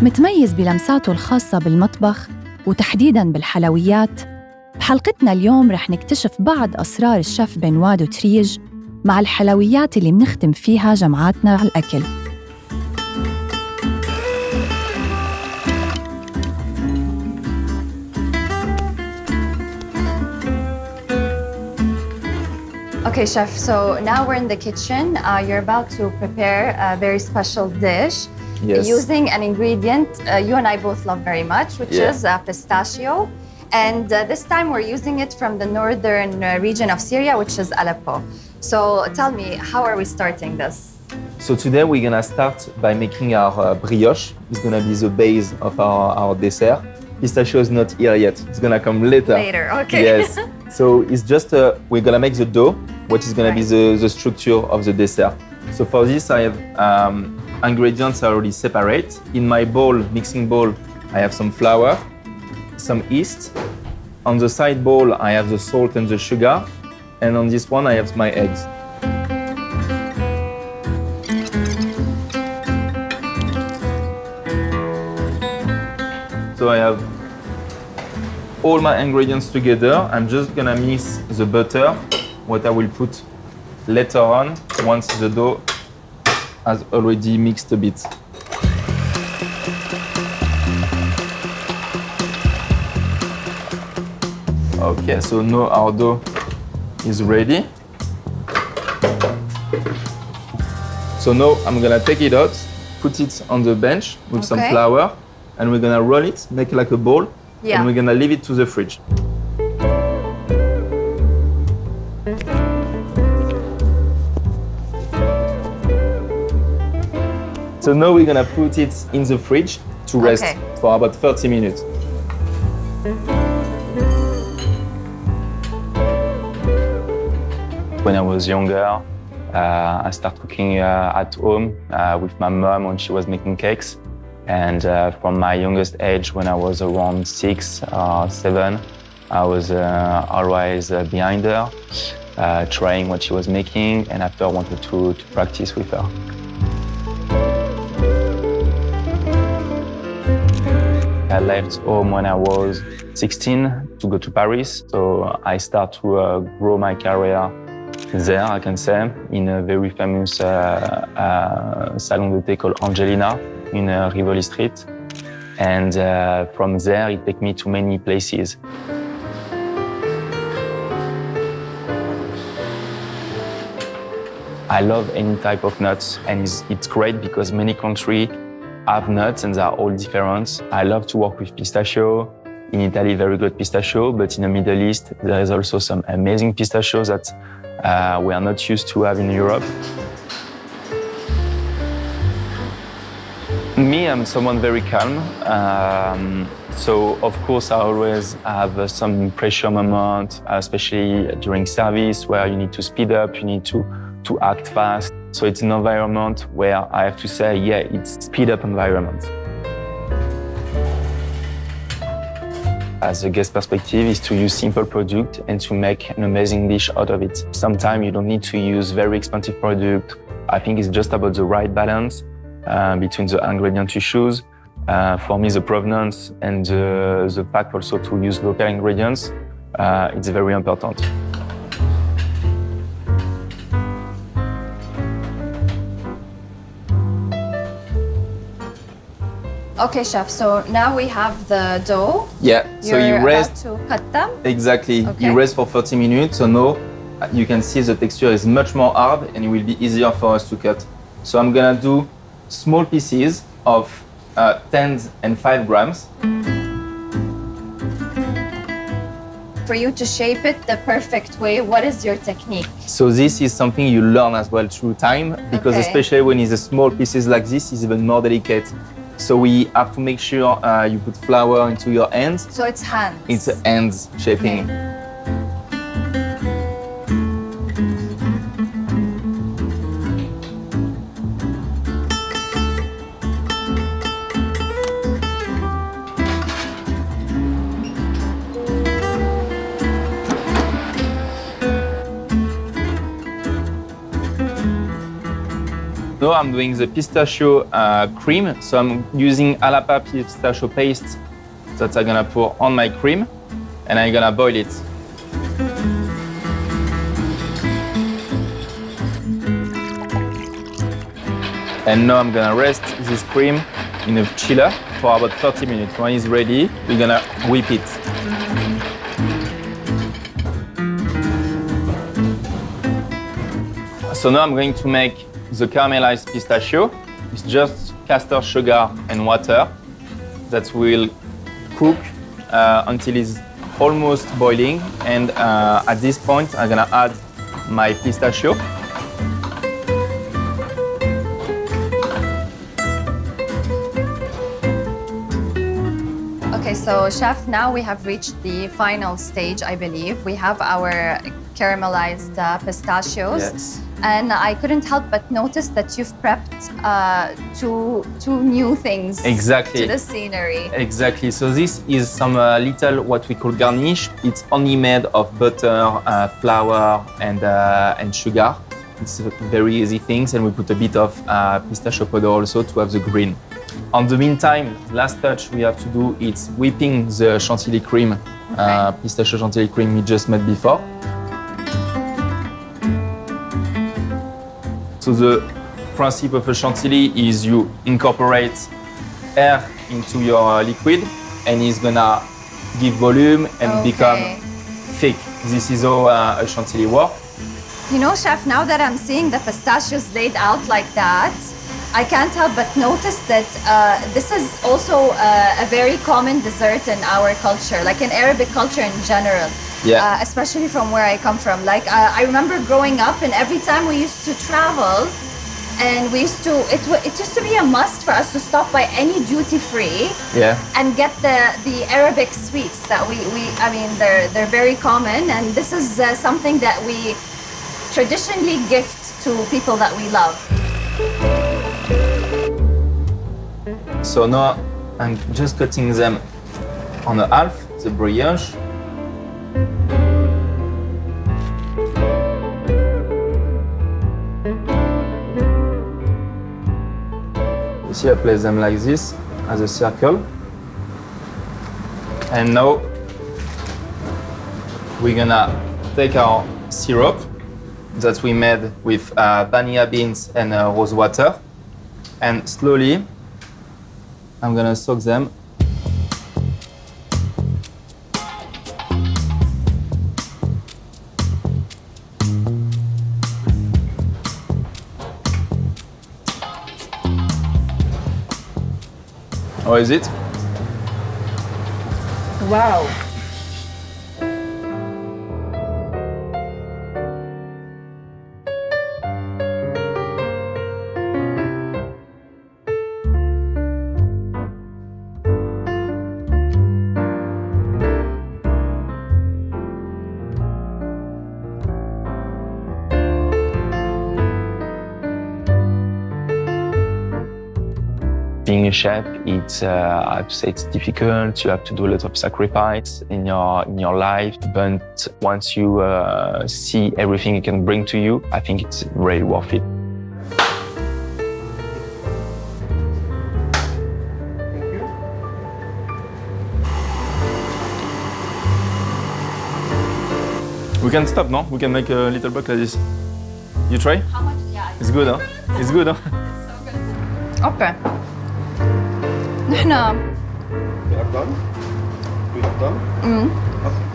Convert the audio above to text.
متميز بلمساته الخاصة بالمطبخ وتحديداً بالحلويات. بحلقتنا اليوم رح نكتشف بعض أسرار الشيف بينواه دوتريج مع الحلويات اللي منختم فيها جمعاتنا على الأكل. Okay, chef, so now we're in the kitchen. You're about to prepare a very special dish. Yes. Using an ingredient you and I both love very much, which is pistachio. And this time we're using it from the northern region of Syria, which is Aleppo. So tell me, how are we starting this? So today we're gonna start by making our brioche. It's gonna be the base of our dessert. Pistachio is not here yet. It's gonna come later. Later, okay. Yes. So it's just, we're gonna make the dough, which is gonna be the structure of the dessert. So for this I have ingredients are already separate. In my bowl, mixing bowl, I have some flour, some yeast. On the side bowl, I have the salt and the sugar. And on this one, I have my eggs. So I have all my ingredients together. I'm just gonna mix the butter, what I will put later on, once the dough has already mixed a bit. Okay, so now our dough is ready. So now I'm gonna take it out, put it on the bench with some flour, and we're gonna roll it, make like a ball, and we're gonna leave it to the fridge. So now we're gonna put it in the fridge to rest for about 30 minutes. When I was younger, I started cooking at home with my mom when she was making cakes. And from my youngest age, when I was around 6 or 7, I was always behind her, trying what she was making, and after I wanted to practice with her. I left home when I was 16 to go to Paris, so I started to grow my career there, I can say, in a very famous salon de thé called Angelina in Rivoli Street. And from there, it took me to many places. I love any type of nuts, and it's great because many countries have nuts and they are all different. I love to work with pistachio. In Italy, very good pistachio, but in the Middle East, there is also some amazing pistachios that we are not used to have in Europe. Me, I'm someone very calm. So of course, I always have some pressure moment, especially during service where you need to speed up, you need to act fast. So it's an environment where I have to say, it's speed up environment. As a guest perspective is to use simple product and to make an amazing dish out of it. Sometimes you don't need to use very expensive product. I think it's just about the right balance between the ingredients you choose. For me, the provenance and the fact also to use local ingredients, it's very important. Okay, chef, so now we have the dough. Yeah, so you rest. About to cut them. Exactly, Okay. you rest for 30 minutes, so now you can see the texture is much more hard and it will be easier for us to cut. So I'm gonna do small pieces of 10 and 5 grams. For you to shape it the perfect way, what is your technique? So this is something you learn as well through time, because especially when it's a small pieces like this, it's even more delicate. So we have to make sure you put flour into your hands. So it's hands. It's hands shaping. Now I'm doing the pistachio cream. So I'm using a la pa pistachio paste that I'm gonna pour on my cream and I'm gonna boil it. And now I'm gonna rest this cream in a chiller for about 30 minutes. When it's ready, we're gonna whip it. So now I'm going to make the caramelized pistachio. It's just castor sugar and water that will cook until it's almost boiling. And at this point, I'm gonna add my pistachio. Okay, so chef, now we have reached the final stage, I believe. We have our caramelized pistachios. Yes. And I couldn't help but notice that you've prepped two new things Exactly. to the scenery. Exactly. So this is some little what we call garnish. It's only made of butter, flour, and sugar. It's very easy things, and we put a bit of pistachio powder also to have the green. On the meantime, last touch we have to do is whipping the chantilly cream, pistachio chantilly cream we just made before. So the principle of a chantilly is you incorporate air into your liquid and it's gonna give volume and become thick. This is how a chantilly works. You know, chef, now that I'm seeing the pistachios laid out like that, I can't help but notice that this is also a very common dessert in our culture, like in Arabic culture in general. Yeah. Especially from where I come from. Like I remember growing up, and every time we used to travel, and we used to, it used to be a must for us to stop by any duty free. Yeah. And get the Arabic sweets that I mean, they're very common, and this is something that we traditionally gift to people that we love. So now I'm just cutting them on a half, the brioche. You see, I place them like this as a circle. And now we're gonna take our syrup that we made with vanilla beans and rose water, and slowly I'm gonna soak them. How is it? Wow. Being a chef, it's I have to say it's difficult. You have to do a lot of sacrifice in your life. But once you see everything it can bring to you, I think it's really worth it. We can stop, no? We can make a little buck like this. You try? How much? Yeah. It's good, huh? It's good, huh? So good. Okay. نحن We are done? We are done? Okay.